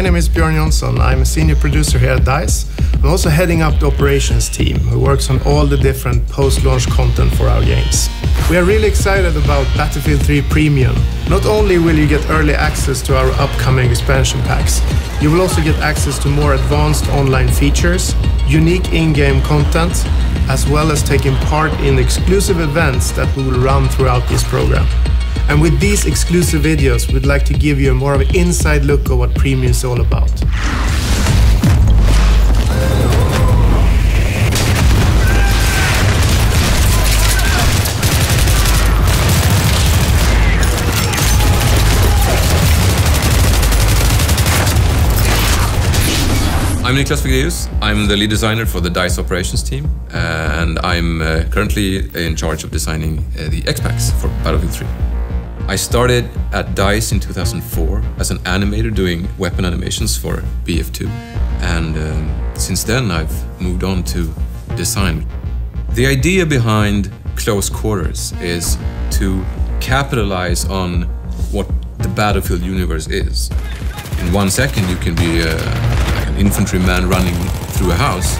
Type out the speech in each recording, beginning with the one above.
My name is Björn Jonsson. I'm a senior producer here at DICE. I'm also heading up the operations team who works on all the different post-launch content for our games. We are really excited about Battlefield 3 Premium. Not only will you get early access to our upcoming expansion packs, you will also get access to more advanced online features, unique in-game content, as well as taking part in exclusive events that we will run throughout this program. And with these exclusive videos, we'd like to give you a more of an inside look at what Premium is all about. I'm Niklas Fegraeus. I'm the lead designer for the DICE operations team, and I'm currently in charge of designing the X-Packs for Battlefield 3. I started at DICE in 2004 as an animator doing weapon animations for BF2, and since then I've moved on to design. The idea behind Close Quarters is to capitalize on what the Battlefield universe is. In 1 second you can be like an infantryman running through a house,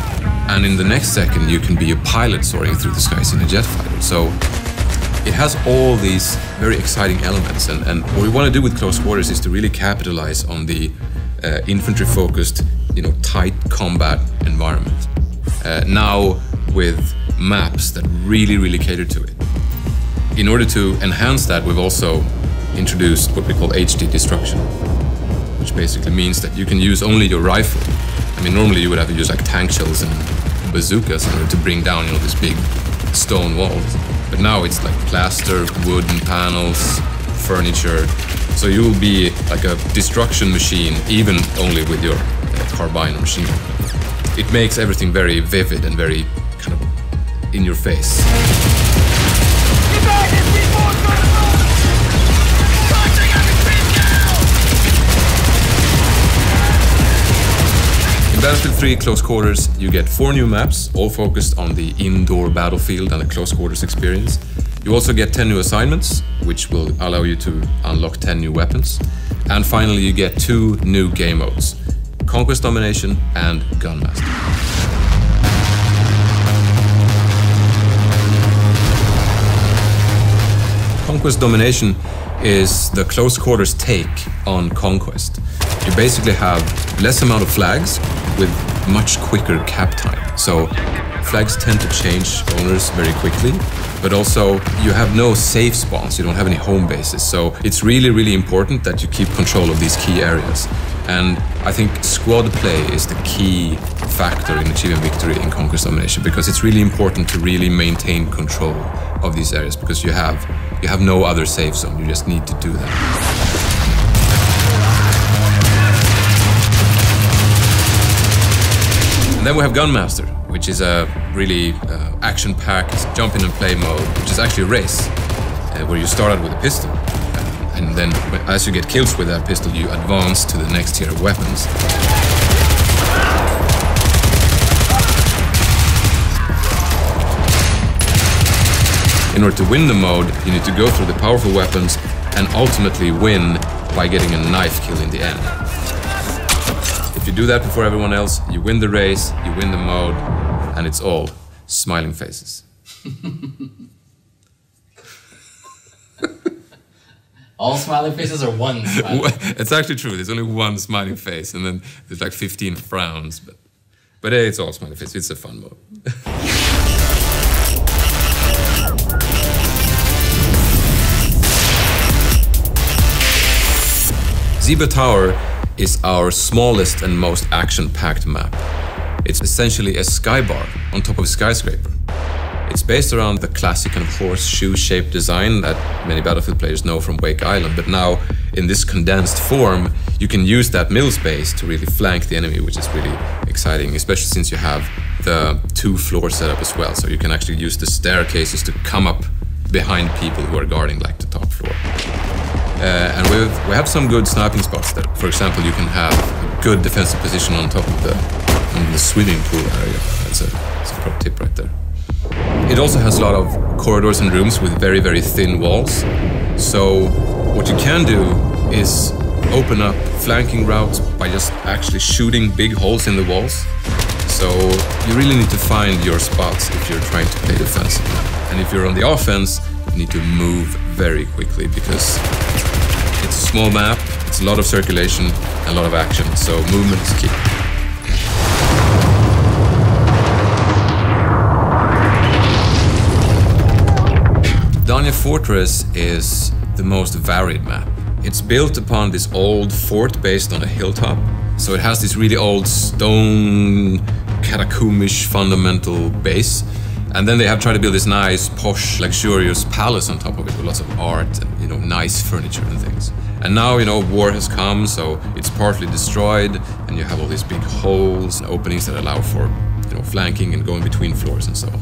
and in the next second you can be a pilot soaring through the skies in a jet fighter. So it has all these very exciting elements, and what we want to do with Close Quarters is to really capitalize on the infantry-focused, tight combat environment. Now with maps that really cater to it. In order to enhance that, we've also introduced what we call HD destruction, which basically means that you can use only your rifle. I mean, normally you would have to use like tank shells and bazookas in order to bring down, these big stone walls. But now it's like plaster, wooden panels, furniture. So you will be like a destruction machine, even only with your carbine or machine gun. It makes everything very vivid and very kind of in your face. In Battlefield 3 Close Quarters, you get 4 new maps, all focused on the indoor battlefield and the close quarters experience. You also get 10 new assignments, which will allow you to unlock 10 new weapons. And finally, you get 2 new game modes, Conquest Domination and Gunmaster. Conquest Domination is the Close Quarters take on Conquest. You basically have less amount of flags with much quicker cap time. So flags tend to change owners very quickly, but also you have no safe spawns, you don't have any home bases. So it's really important that you keep control of these key areas. And I think squad play is the key factor in achieving victory in Conquest Domination, because it's really important to really maintain control of these areas, because you have no other safe zone, you just need to do that. And then we have Gunmaster, which is a really action-packed jump in and play mode, which is actually a race, where you start out with a pistol. And then as you get kills with that pistol, you advance to the next tier of weapons. In order to win the mode, you need to go through the powerful weapons and ultimately win by getting a knife kill in the end. If you do that before everyone else, you win the race, you win the mode, and it's all smiling faces. All smiling faces or one smiling? It's actually true, there's only one smiling face, and then there's like 15 frowns, but hey, it's all smiling faces, it's a fun mode. Zebra Tower is our smallest and most action-packed map. It's essentially a skybar on top of a skyscraper. It's based around the classic kind of horseshoe-shaped design that many Battlefield players know from Wake Island, but now in this condensed form, you can use that middle space to really flank the enemy, which is really exciting, especially since you have the 2-floor setup as well, so you can actually use the staircases to come up behind people who are guarding like the top floor. And we have some good sniping spots there. For example, you can have a good defensive position on top of the swimming pool area. That's a pro tip right there. It also has a lot of corridors and rooms with very thin walls. So what you can do is open up flanking routes by just actually shooting big holes in the walls. So you really need to find your spots if you're trying to play defensively. And if you're on the offense, you need to move very quickly because it's a small map, it's a lot of circulation, a lot of action, so movement is key. Donnant Fortress is the most varied map. It's built upon this old fort based on a hilltop. So it has this really old stone, catacombish fundamental base. And then they have tried to build this nice, posh, luxurious palace on top of it with lots of art and, nice furniture and things. And now, war has come, so it's partly destroyed, and you have all these big holes and openings that allow for, flanking and going between floors and so on.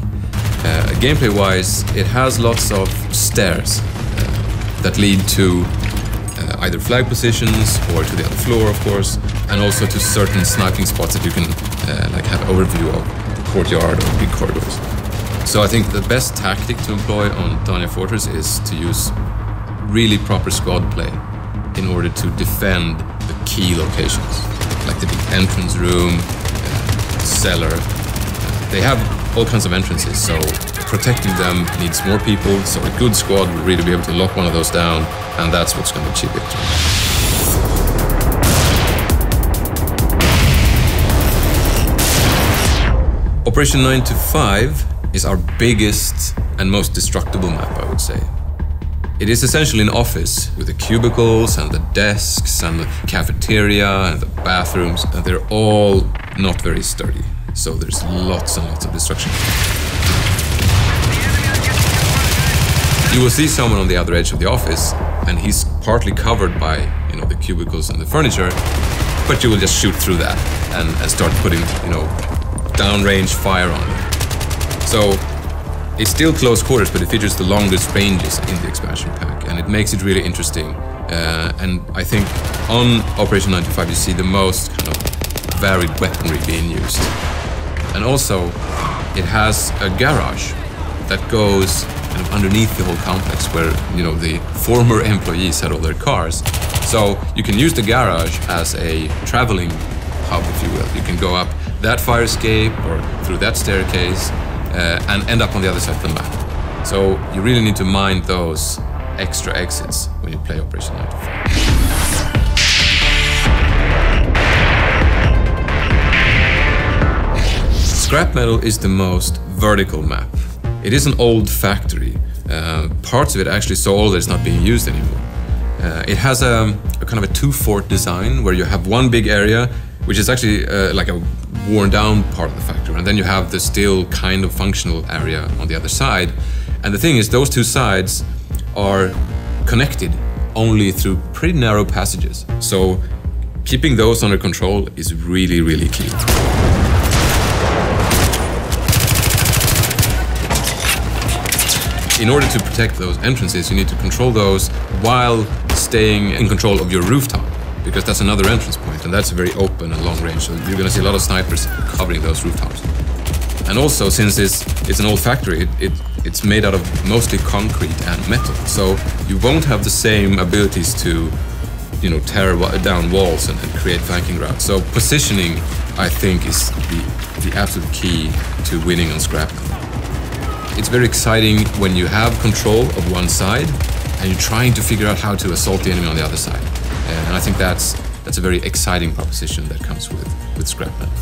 Gameplay-wise, it has lots of stairs that lead to either flag positions or to the other floor, of course, and also to certain sniping spots that you can have overview of the courtyard or big corridors. So I think the best tactic to employ on Donnant Fortress is to use really proper squad play in order to defend the key locations, like the big entrance room, cellar. They have all kinds of entrances, so protecting them needs more people, so a good squad will really be able to lock one of those down, and that's what's going to achieve victory. Operation 9 to 5 is our biggest and most destructible map, I would say. It is essentially an office with the cubicles and the desks and the cafeteria and the bathrooms, and they're all not very sturdy. So there's lots and lots of destruction. You will see someone on the other edge of the office, and he's partly covered by, the cubicles and the furniture, but you will just shoot through that and start putting, downrange fire on them. So it's still close quarters, but it features the longest ranges in the expansion pack, and it makes it really interesting. And I think on Operation 9 to 5 you see the most kind of varied weaponry being used. And also, it has a garage that goes kind of underneath the whole complex where, the former employees had all their cars. So you can use the garage as a traveling hub, if you will. You can go up that fire escape or through that staircase and end up on the other side of the map. So you really need to mind those extra exits when you play Operation 9 to 5. Scrap Metal is the most vertical map. It is an old factory. Parts of it actually so old that it's not being used anymore. It has a kind of a two-fort design where you have one big area, which is actually like a worn-down part of the factory, and then you have the still kind of functional area on the other side. And the thing is, those two sides are connected only through pretty narrow passages. So keeping those under control is really, really key. In order to protect those entrances, you need to control those while staying in control of your rooftop, because that's another entrance point, and that's very open and long range, so you're going to see a lot of snipers covering those rooftops. And also, since it's an old factory, it's made out of mostly concrete and metal, so you won't have the same abilities to, tear down walls and create flanking routes. So positioning, I think, is the absolute key to winning on Scrap Metal. It's very exciting when you have control of one side and you're trying to figure out how to assault the enemy on the other side. And I think that's a very exciting proposition that comes with Scrap Metal.